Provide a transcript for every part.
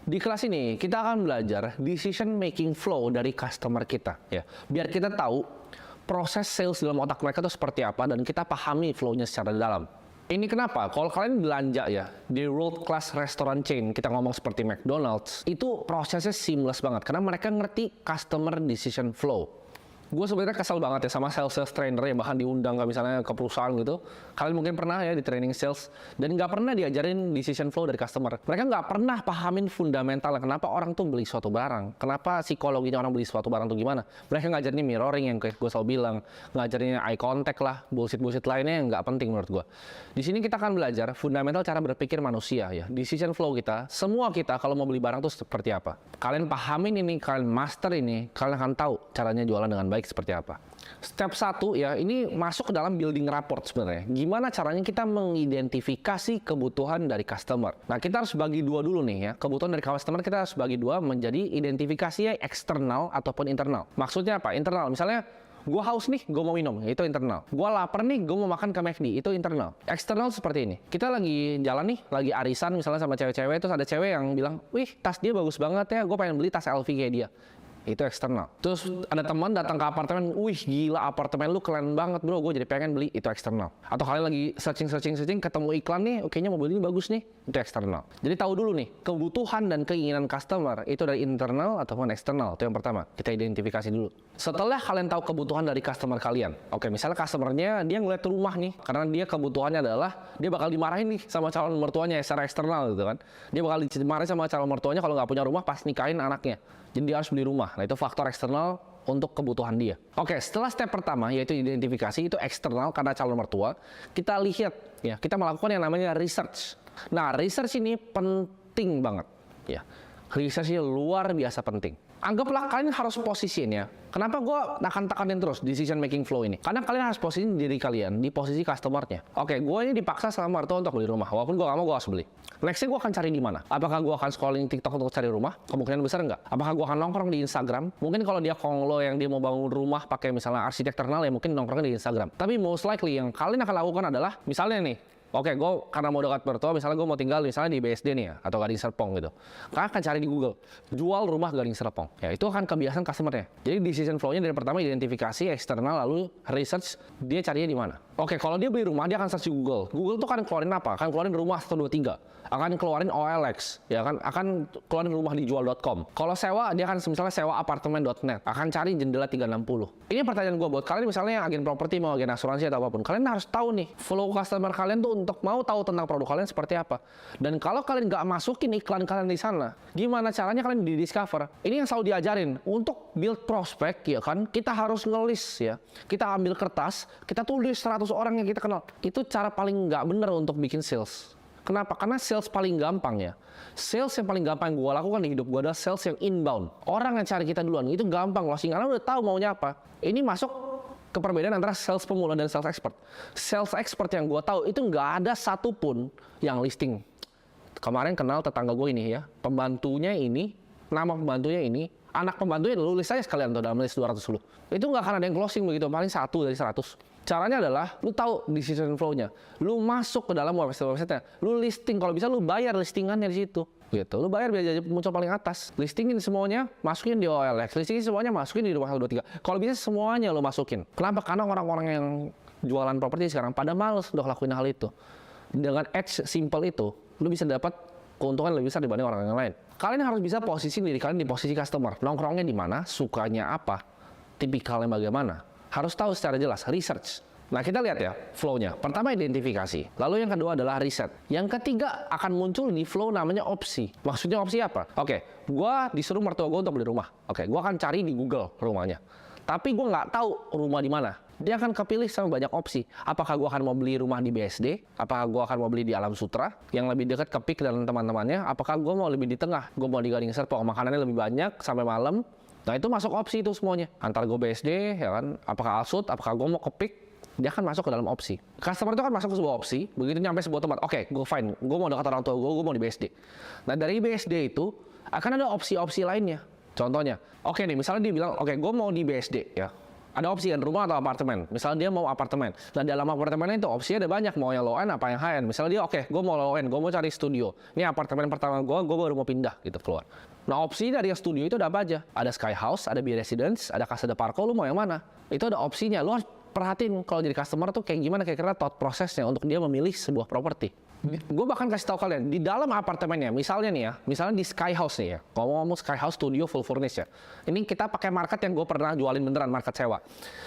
Di kelas ini kita akan belajar decision making flow dari customer kita ya. Biar kita tahu proses sales dalam otak mereka itu seperti apa dan kita pahami flow-nya secara dalam. Ini kenapa? Kalau kalian belanja ya di world class restaurant chain, kita ngomong seperti McDonald's, itu prosesnya seamless banget karena mereka ngerti customer decision flow. Gue sebenarnya kesel banget ya sama sales trainer yang bahkan diundang ke misalnya ke perusahaan gitu. Kalian mungkin pernah ya di training sales dan nggak pernah diajarin decision flow dari customer. Mereka nggak pernah pahamin fundamental kenapa orang tuh beli suatu barang, kenapa psikologinya orang beli suatu barang tuh gimana. Mereka ngajarin mirroring yang kayak gue selalu bilang, ngajarin eye contact lah, bullshit lainnya yang nggak penting menurut gue. Di sini kita akan belajar fundamental cara berpikir manusia ya, decision flow kita. Semua kita kalau mau beli barang tuh seperti apa. Kalian pahamin ini, kalian master ini, kalian akan tahu caranya jualan dengan baik seperti apa. Step 1 ya, ini masuk ke dalam building rapport sebenarnya. Gimana caranya kita mengidentifikasi kebutuhan dari customer. Nah, kita harus bagi dua dulu nih ya. Kebutuhan dari customer kita harus bagi dua menjadi identifikasi eksternal ataupun internal. Maksudnya apa? Internal, misalnya gue haus nih, gue mau minum, itu internal. Gue lapar nih, gue mau makan ke McD, itu internal. Eksternal seperti ini. Kita lagi jalan nih, lagi arisan misalnya sama cewek-cewek, terus ada cewek yang bilang, wih tas dia bagus banget ya, gue pengen beli tas LV kayak dia. Itu eksternal. Terus ada teman datang ke apartemen, wih gila apartemen lu keren banget bro, gue jadi pengen beli, itu eksternal. Atau kalian lagi searching, ketemu iklan nih, kayaknya mobil ini bagus nih, itu eksternal. Jadi tahu dulu nih, kebutuhan dan keinginan customer itu dari internal ataupun eksternal, itu yang pertama, kita identifikasi dulu. Setelah kalian tahu kebutuhan dari customer kalian, oke misalnya customernya dia ngeliat rumah nih, karena dia kebutuhannya adalah, dia bakal dimarahin nih sama calon mertuanya secara eksternal gitu kan. Dia bakal dimarahin sama calon mertuanya kalau nggak punya rumah pas nikahin anaknya. Jadi dia harus beli rumah. Nah itu faktor eksternal untuk kebutuhan dia. Oke, setelah step pertama yaitu identifikasi, itu eksternal karena calon mertua. Kita lihat ya, kita melakukan yang namanya research. Nah, research ini penting banget ya. Research ini luar biasa penting. Anggaplah kalian harus posisiin ya. Kenapa gue akan tekanin terus decision making flow ini? Karena kalian harus posisiin diri kalian di posisi customer-nya. Oke, gue ini dipaksa sama mertua untuk beli rumah. Walaupun gue gak mau, gue harus beli. Nextnya gue akan cari di mana? Apakah gue akan scrolling TikTok untuk cari rumah? Kemungkinan besar enggak. Apakah gue akan nongkrong di Instagram? Mungkin kalau dia konglo yang dia mau bangun rumah pakai misalnya arsitek terkenal ya mungkin nongkrongnya di Instagram. Tapi most likely yang kalian akan lakukan adalah misalnya nih, oke, gue karena mau dekat mertua, misalnya gue mau tinggal misalnya di BSD nih ya, atau Gading Serpong gitu. Kalian akan cari di Google, jual rumah Gading Serpong. Ya, itu akan kebiasaan customer-nya. Jadi decision flow-nya dari pertama identifikasi eksternal, lalu research, dia carinya di mana. Oke, kalau dia beli rumah, dia akan search di Google. Google tuh kan keluarin apa? Akan keluarin rumah 1, 2, 3. Akan keluarin OLX, ya kan? Akan keluarin rumah dijual.com. Kalau sewa, dia akan misalnya sewa apartemen.net. Akan cari jendela 360. Ini pertanyaan gue buat kalian misalnya yang agen properti, mau agen asuransi atau apapun. Kalian harus tahu nih, flow customer kalian tuh untuk mau tahu tentang produk kalian seperti apa. Dan kalau kalian nggak masukin iklan kalian di sana, gimana caranya kalian di-discover? Ini yang selalu diajarin. Untuk build prospect, ya kan, kita harus ngelis ya. Kita ambil kertas, kita tulis 100 orang yang kita kenal. Itu cara paling nggak bener untuk bikin sales. Kenapa? Karena sales paling gampang ya. Sales yang paling gampang yang gue lakukan di hidup gue adalah sales yang inbound. Orang yang cari kita duluan, itu gampang loh. Karena udah tahu maunya apa. Ini masuk ke perbedaan antara sales pemula dan sales expert. Sales expert yang gue tahu itu nggak ada satupun yang listing. Kemarin kenal tetangga gue ini ya, pembantunya ini, nama pembantunya ini, anak pembantunya lu list aja sekalian tuh dalam list 200 lu. Itu nggak akan ada yang closing begitu, paling 1 dari 100. Caranya adalah, lu tahu decision flow-nya. Lu masuk ke dalam website-nya. Lu listing, kalau bisa lu bayar listingannya di situ. Gitu. Lu bayar biar jadi muncul paling atas. Listingin semuanya, masukin di OLX. Listingin semuanya, masukin di rumah 1, 2, 3. Kalau bisa semuanya lu masukin. Kenapa? Karena orang-orang yang jualan properti sekarang pada males udah lakuin hal itu. Dengan ads simple itu, lu bisa dapat keuntungan lebih besar dibanding orang yang lain. Kalian harus bisa posisi diri kalian di posisi customer. Nongkrongnya di mana, sukanya apa, tipikalnya bagaimana. Harus tahu secara jelas, research. Nah, kita lihat ya flow-nya. Pertama identifikasi, lalu yang kedua adalah riset. Yang ketiga akan muncul di flow namanya opsi. Maksudnya opsi apa? Oke, gua disuruh mertua gua untuk beli rumah. Oke, gua akan cari di Google rumahnya. Tapi gua nggak tahu rumah di mana. Dia akan kepilih sama banyak opsi. Apakah gua akan mau beli rumah di BSD? Apakah gua akan mau beli di Alam Sutra yang lebih dekat ke PIK dan teman-temannya? Apakah gua mau lebih di tengah? Gua mau di Gading Serpong, makanannya lebih banyak sampai malam. Nah itu masuk opsi itu semuanya. Antara gue BSD, ya kan, apakah Alsut, apakah gue mau ke PIK, dia akan masuk ke dalam opsi. Customer itu kan masuk ke sebuah opsi, begitu nyampe sebuah tempat, oke, gue fine, gue mau dekat orang tua gue mau di BSD. Nah dari BSD itu, akan ada opsi-opsi lainnya. Contohnya, oke nih, misalnya dia bilang, oke, gue mau di BSD, ya. Ada opsi kan, rumah atau apartemen. Misalnya dia mau apartemen. Dan dalam apartemen itu opsinya ada banyak. Mau yang low end apa yang high end. Misalnya dia oke, gue mau low end, gue mau cari studio. Ini apartemen pertama gue baru mau pindah gitu keluar. Nah opsi dari yang studio itu ada apa aja? Ada Sky House, ada B Residence, ada Casa de Parco, lu mau yang mana? Itu ada opsinya. Lu harus perhatiin kalau jadi customer tuh kayak gimana kira-kira thought prosesnya untuk dia memilih sebuah properti. Gue bahkan kasih tahu kalian, di dalam apartemennya, misalnya nih ya, misalnya di Sky House nih ya, ngomong-ngomong Sky House studio full furnished ya. Ini kita pakai market yang gue pernah jualin beneran, market sewa.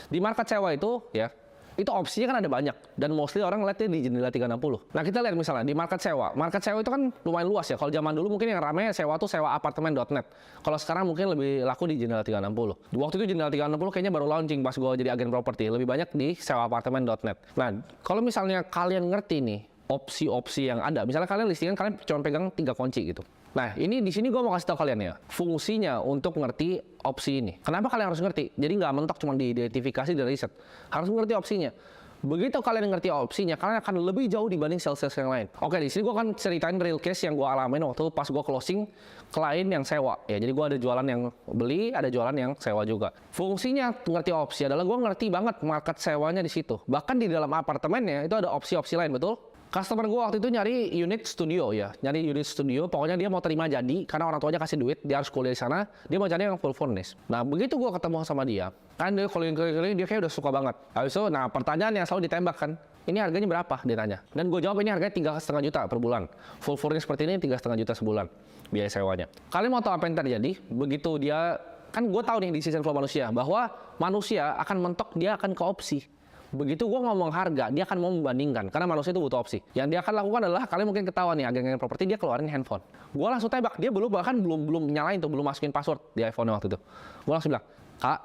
Di market sewa itu ya, itu opsinya kan ada banyak. Dan mostly orang ngeliatnya di jendela 360. Nah kita lihat misalnya di market sewa. Market sewa itu kan lumayan luas ya. Kalau zaman dulu mungkin yang rame sewa tuh sewa apartemen.net. Kalau sekarang mungkin lebih laku di jendela 360. Waktu itu jendela 360 kayaknya baru launching pas gue jadi agen properti. Lebih banyak di sewa apartemen.net. Nah kalau misalnya kalian ngerti nih opsi-opsi yang ada. Misalnya kalian listingan, kalian cuma pegang 3 kunci gitu. Nah, ini di sini gue mau kasih tahu kalian ya, fungsinya untuk ngerti opsi ini. Kenapa kalian harus ngerti? Jadi nggak mentok cuma diidentifikasi dari riset. Harus ngerti opsinya. Begitu kalian ngerti opsinya, kalian akan lebih jauh dibanding sales-sales yang lain. Oke, di sini gue akan ceritain real case yang gue alamin waktu pas gue closing klien yang sewa. Ya, jadi gue ada jualan yang beli, ada jualan yang sewa juga. Fungsinya ngerti opsi adalah gue ngerti banget market sewanya di situ. Bahkan di dalam apartemennya itu ada opsi-opsi lain, betul? Customer gue waktu itu nyari unit studio ya, nyari unit studio, pokoknya dia mau terima jadi, karena orang tuanya kasih duit, dia harus kuliah di sana, dia mau cari yang full furnished. Nah begitu gue ketemu sama dia, kan dia keliling-keliling, dia kayak udah suka banget. Habis itu, nah pertanyaan yang selalu ditembak kan, ini harganya berapa? Dia tanya. Dan gue jawab ini harganya 3,5 juta per bulan. Full furnished seperti ini 3,5 juta sebulan biaya sewanya. Kalian mau tahu apa yang terjadi? Begitu dia, kan gue tahu nih di decision flow manusia, bahwa manusia akan mentok, dia akan ke opsi. Begitu gue ngomong harga, dia akan mau membandingkan. Karena manusia itu butuh opsi. Yang dia akan lakukan adalah, kalian mungkin ketahuan nih, agen-agen properti, dia keluarin handphone. Gue langsung tembak, dia bahkan belum nyalain tuh, belum masukin password di iPhone waktu itu. Gue langsung bilang, Kak,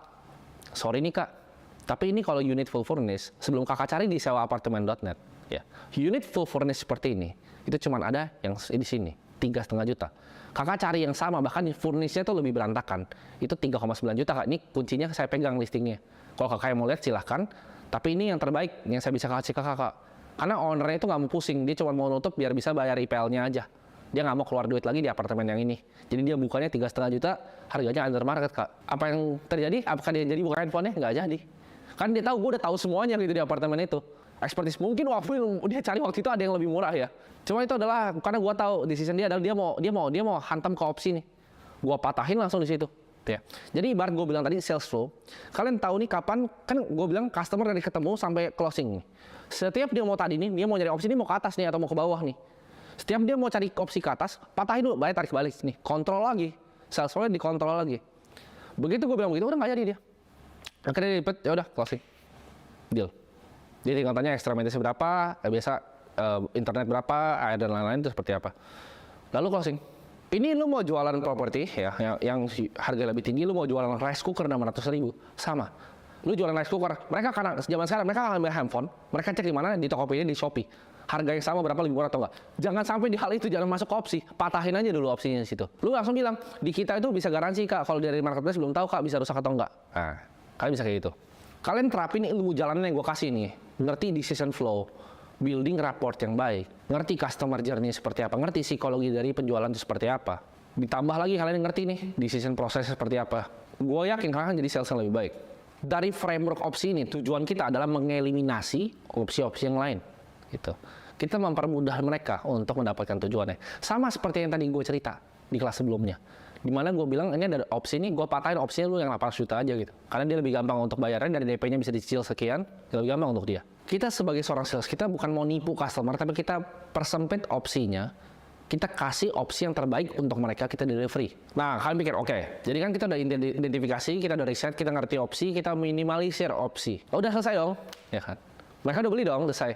sorry nih Kak, tapi ini kalau unit full furnished, sebelum kakak cari di sewa apartemen.net, ya, unit full furnished seperti ini, itu cuma ada yang di sini, 3,5 juta. Kakak cari yang sama, bahkan furnishnya itu lebih berantakan, itu 3,9 juta Kak. Ini kuncinya saya pegang listingnya. Kalau kakak mau lihat silahkan. Tapi ini yang terbaik yang saya bisa kasih ke kakak. Karena ownernya itu nggak mau pusing, dia cuma mau nutup biar bisa bayar IPL-nya aja. Dia nggak mau keluar duit lagi di apartemen yang ini. Jadi dia bukanya 3,5 juta, harganya under market Kak. Apa yang terjadi? Apakah dia jadi buka handphonenya? Nggak jadi. Kan dia tahu, gue udah tahu semuanya gitu di apartemen itu. Expertise mungkin waktu dia cari waktu itu ada yang lebih murah ya. Cuma itu adalah karena gue tahu decision dia adalah dia mau hantam ke opsi nih. Gue patahin langsung di situ. Ya. Jadi ibarat gue bilang tadi sales flow, kalian tahu nih kapan, kan gue bilang customer dari ketemu sampai closing nih. Setiap dia mau tadi nih, dia mau nyari opsi ini mau ke atas nih atau mau ke bawah nih. Setiap dia mau cari opsi ke atas, patahin dulu, tarik balik nih, kontrol lagi. Sales flow-nya dikontrol lagi. Begitu gue bilang begitu, udah nggak jadi dia. Akhirnya dia lipet, ya udah closing. Deal. Dia tinggal tanya extra maintenance berapa, biasa internet berapa, air dan lain-lain itu seperti apa. Lalu closing. Ini lu mau jualan properti ya, yang harga lebih tinggi, lu mau jualan rice cooker 600.000, sama. Lu jualan rice cooker, mereka karena zaman sekarang mereka ngambil handphone, mereka cek di mana di Tokopedia, di Shopee. Harga yang sama berapa lebih murah atau enggak. Jangan sampai di hal itu, jangan masuk ke opsi, patahin aja dulu opsinya di situ. Lu langsung bilang, di kita itu bisa garansi Kak, kalau dari marketplace belum tahu Kak bisa rusak atau enggak. Nah, kalian bisa kayak gitu. Kalian terapin ilmu jalanan yang gue kasih nih, ngerti decision flow, building rapport yang baik, ngerti customer journey seperti apa, ngerti psikologi dari penjualan itu seperti apa. Ditambah lagi kalian ngerti nih, decision proses seperti apa. Gue yakin kalian jadi sales yang lebih baik. Dari framework opsi ini, tujuan kita adalah mengeliminasi opsi-opsi yang lain. Gitu. Kita mempermudah mereka untuk mendapatkan tujuannya. Sama seperti yang tadi gue cerita di kelas sebelumnya. Dimana gue bilang, ini ada opsi ini, gue patahin opsinya lu yang 800 juta aja gitu. Karena dia lebih gampang untuk bayarnya, dari DP-nya bisa dicicil sekian, lebih gampang untuk dia. Kita sebagai seorang sales, kita bukan mau nipu customer, tapi kita persempit opsinya, kita kasih opsi yang terbaik untuk mereka, kita delivery. Nah, kalian pikir, oke, jadi kan kita udah identifikasi, kita udah riset, kita ngerti opsi, kita minimalisir opsi. Oh, udah selesai dong, ya kan? Mereka udah beli dong, selesai.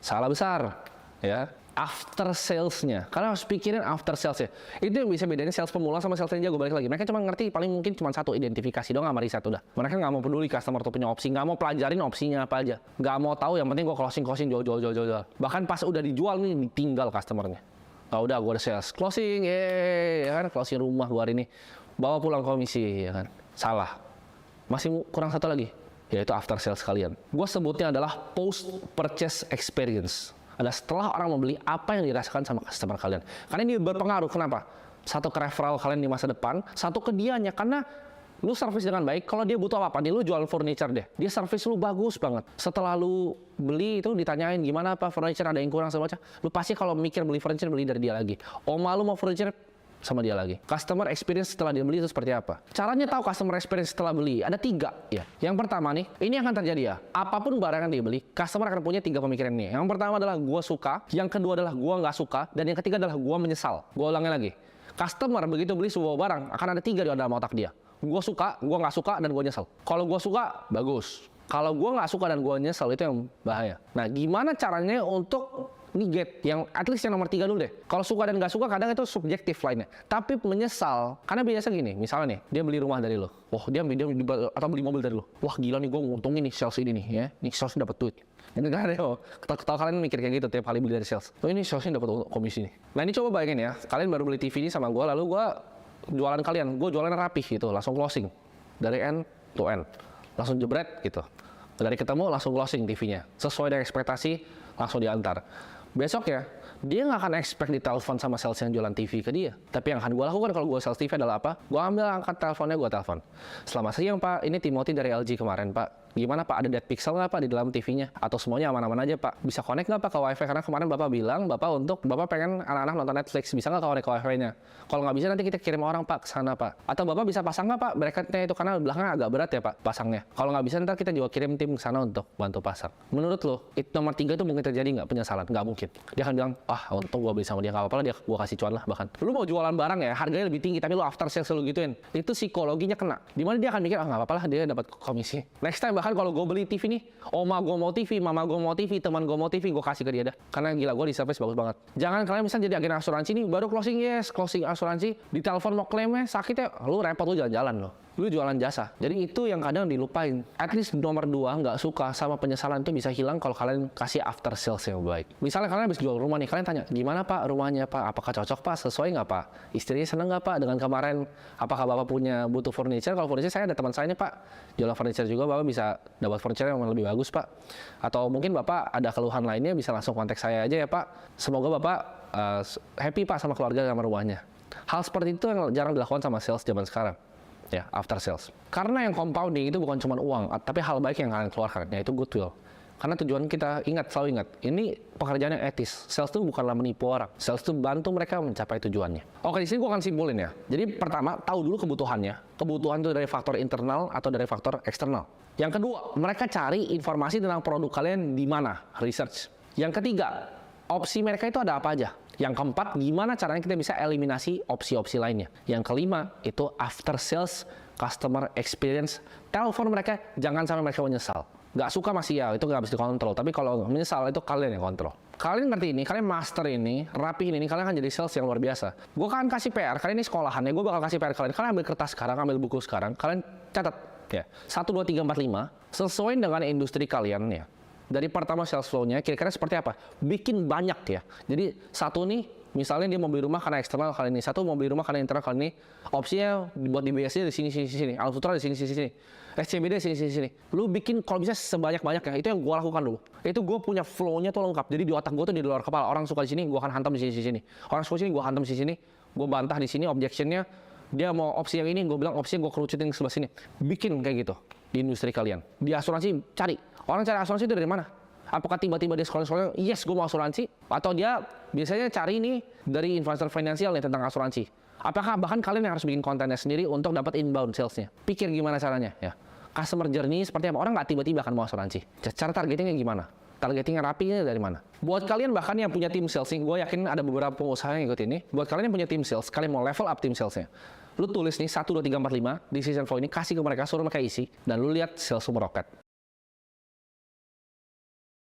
Salah besar, ya. After sales-nya, kalian harus pikirin after sales-nya. Itu yang bisa bedain sales pemula sama sales yang jago. Balik lagi, mereka cuma ngerti paling mungkin cuma satu, identifikasi dong sama riset udah. Mereka nggak mau peduli customer tuh punya opsi, nggak mau pelajarin opsinya apa aja, nggak mau tahu, yang penting gue closing jual. Bahkan pas udah dijual nih ditinggal customernya. Oh, udah gue udah sales, closing, ya kan, closing rumah gue hari ini, bawa pulang komisi, ya kan. Salah, masih kurang satu lagi, yaitu after sales kalian. Gue sebutnya adalah post purchase experience. Ada setelah orang membeli, apa yang dirasakan sama customer kalian. Karena ini berpengaruh, kenapa? Satu ke referral kalian di masa depan, satu ke dianya. Karena Lu service dengan baik, kalau dia butuh apa-apa nih, lu jual furniture deh. Dia service lu bagus banget. Setelah lu beli itu ditanyain gimana apa furniture, ada yang kurang segala macam. Lu pasti kalau mikir beli furniture, beli dari dia lagi. Oma lu mau furniture sama dia lagi. Customer experience setelah dia beli itu seperti apa? Caranya tahu customer experience setelah beli ada 3 ya. Yang pertama nih, ini akan terjadi ya. Apapun barang yang dia beli, customer akan punya 3 pemikiran nih. Yang pertama adalah gua suka, yang kedua adalah gua nggak suka, dan yang ketiga adalah gua menyesal. Gua ulangin lagi. Customer begitu beli sebuah barang akan ada 3 di dalam otak dia. Gue suka, gue nggak suka, dan gue nyesel. Kalau gue suka, bagus. Kalau gue nggak suka dan gue nyesel, itu yang bahaya. Nah, gimana caranya untuk negate yang at least yang nomor 3 dulu deh. Kalau suka dan nggak suka kadang itu subjektif lainnya. Tapi menyesal, karena biasa gini, misalnya nih, dia beli rumah dari lo. Wah, dia atau beli mobil dari lo. Wah, gila nih, gue nguntungin nih sales ini nih ya. Nih sales dapat duit. Ini kan ada, ketawa kalian mikir kayak gitu tiap kali beli dari sales. Oh, ini salesnya dapat komisi nih. Nah, ini coba bayangin ya, kalian baru beli TV ini sama gue, lalu gue jualan kalian, gue jualan rapih gitu, langsung closing dari end to end, langsung jebret gitu, dari ketemu langsung closing TV-nya, sesuai dengan ekspektasi langsung diantar. Besok ya, dia nggak akan expect ditelepon sama sales yang jualan TV ke dia. Tapi yang akan gue lakukan kalau gue sales TV adalah apa? Gue ambil angkat teleponnya, gue telepon. Selamat siang Pak, ini Timothy dari LG kemarin Pak. Gimana Pak, ada dead pixel nggak Pak di dalam TV-nya? Atau semuanya aman-aman aja Pak? Bisa connect nggak Pak ke WiFi? Karena kemarin Bapak bilang Bapak pengen anak-anak nonton Netflix, bisa nggak connect ke WiFi-nya? Kalau nggak bisa nanti kita kirim orang Pak ke sana Pak. Atau Bapak bisa pasang nggak Pak bracketnya itu, karena belakangnya agak berat ya Pak pasangnya. Kalau nggak bisa nanti kita juga kirim tim ke sana untuk bantu pasang. Menurut lo, itu nomor 3 itu mungkin terjadi nggak penyesalan? Nggak mungkin. Dia akan bilang, untung gue beli sama dia, nggak apa-apa lah, gue kasih cuan lah bahkan. Lu mau jualan barang ya, harganya lebih tinggi, tapi lu after sales lu gituin. Itu psikologinya kena. Dimana dia akan mikir, nggak apa-apa lah, dia dapat komisi. Next time bahkan kalau gue beli TV nih, oma gue mau TV, mama gue mau TV, teman gue mau TV, gue kasih ke dia dah. Karena gila, gue di service bagus banget. Jangan kalian misalnya jadi agen asuransi nih, baru closing asuransi, di telepon mau klaimnya, sakitnya, lu repot, lu jalan-jalan loh. Lu jualan jasa. Jadi itu yang kadang dilupain. At least nomor 2, nggak suka sama penyesalan itu bisa hilang kalau kalian kasih after sales yang baik. Misalnya kalian habis jual rumah nih, kalian tanya, gimana Pak rumahnya Pak? Apakah cocok Pak? Sesuai nggak Pak? Istrinya seneng nggak Pak dengan kemarin? Apakah Bapak butuh furniture? Kalau furniture saya ada teman saya nih Pak, jualan furniture juga, Bapak bisa dapat furniture yang lebih bagus Pak. Atau mungkin Bapak ada keluhan lainnya, bisa langsung kontak saya aja ya Pak. Semoga Bapak happy Pak sama keluarga sama rumahnya. Hal seperti itu yang jarang dilakukan sama sales zaman sekarang. Ya, after sales. Karena yang compounding itu bukan cuma uang, tapi hal baik yang kalian keluarkan, yaitu goodwill. Karena tujuan kita, selalu ingat, ini pekerjaan yang etis. Sales itu bukanlah menipu orang. Sales itu bantu mereka mencapai tujuannya. Oke, di sini gue akan simpulin ya. Jadi pertama, tahu dulu kebutuhannya. Kebutuhan itu dari faktor internal atau dari faktor eksternal. Yang kedua, mereka cari informasi tentang produk kalian di mana, research. Yang ketiga, opsi mereka itu ada apa aja. Yang keempat, gimana caranya kita bisa eliminasi opsi-opsi lainnya. Yang kelima, itu after sales customer experience. Telepon mereka, jangan sampai mereka menyesal. Nggak suka masih ya, itu nggak bisa dikontrol. Tapi kalau menyesal, itu kalian yang kontrol. Kalian ngerti ini, kalian master ini, rapi ini, kalian akan jadi sales yang luar biasa. Gue akan kasih PR, kalian ini sekolahannya, gue bakal kasih PR kalian. Kalian ambil kertas sekarang, ambil buku sekarang, kalian catat. Ya, 1, 2, 3, 4, 5, sesuai dengan industri kalian ya. Dari pertama sales flow-nya, kira-kira seperti apa? Bikin banyak ya. Jadi satu nih, misalnya dia mau beli rumah karena eksternal kali ini. Satu mau beli rumah karena internal kali ini. Opsinya buat di BSD di sini. Alsutra di sini. SCBD di sini. Lu bikin kalau bisa sebanyak-banyaknya. Itu yang gue lakukan dulu. Itu gue punya flow-nya tuh lengkap. Jadi di otak gue tuh di luar kepala. Orang suka di sini, gue akan hantam di sini. Orang suka di sini, gue hantam di sini. Gue bantah di sini, objection-nya. Dia mau opsi yang ini, gue bilang opsinya gue kerucutin ke sebelah sini. Bikin kayak gitu di industri kalian. Di asuransi, cari. Orang cari asuransi itu dari mana? Apakah tiba-tiba dia scroll, yes gue mau asuransi? Atau dia biasanya cari ini dari influencer finansial nih tentang asuransi? Apakah bahkan kalian yang harus bikin kontennya sendiri untuk dapat inbound salesnya? Pikir gimana caranya ya. Customer journey seperti apa? Orang nggak tiba-tiba akan mau asuransi. Cara targetingnya gimana? Targetingnya rapinya dari mana? Buat kalian bahkan yang punya tim sales, gue yakin ada beberapa pengusaha yang ikut ini. Buat kalian yang punya tim sales, kalian mau level up tim salesnya. Lu tulis nih 1, 2, 3, 4, 5 decision flow ini, kasih ke mereka, suruh mereka isi, dan lu lihat sales lu meroket.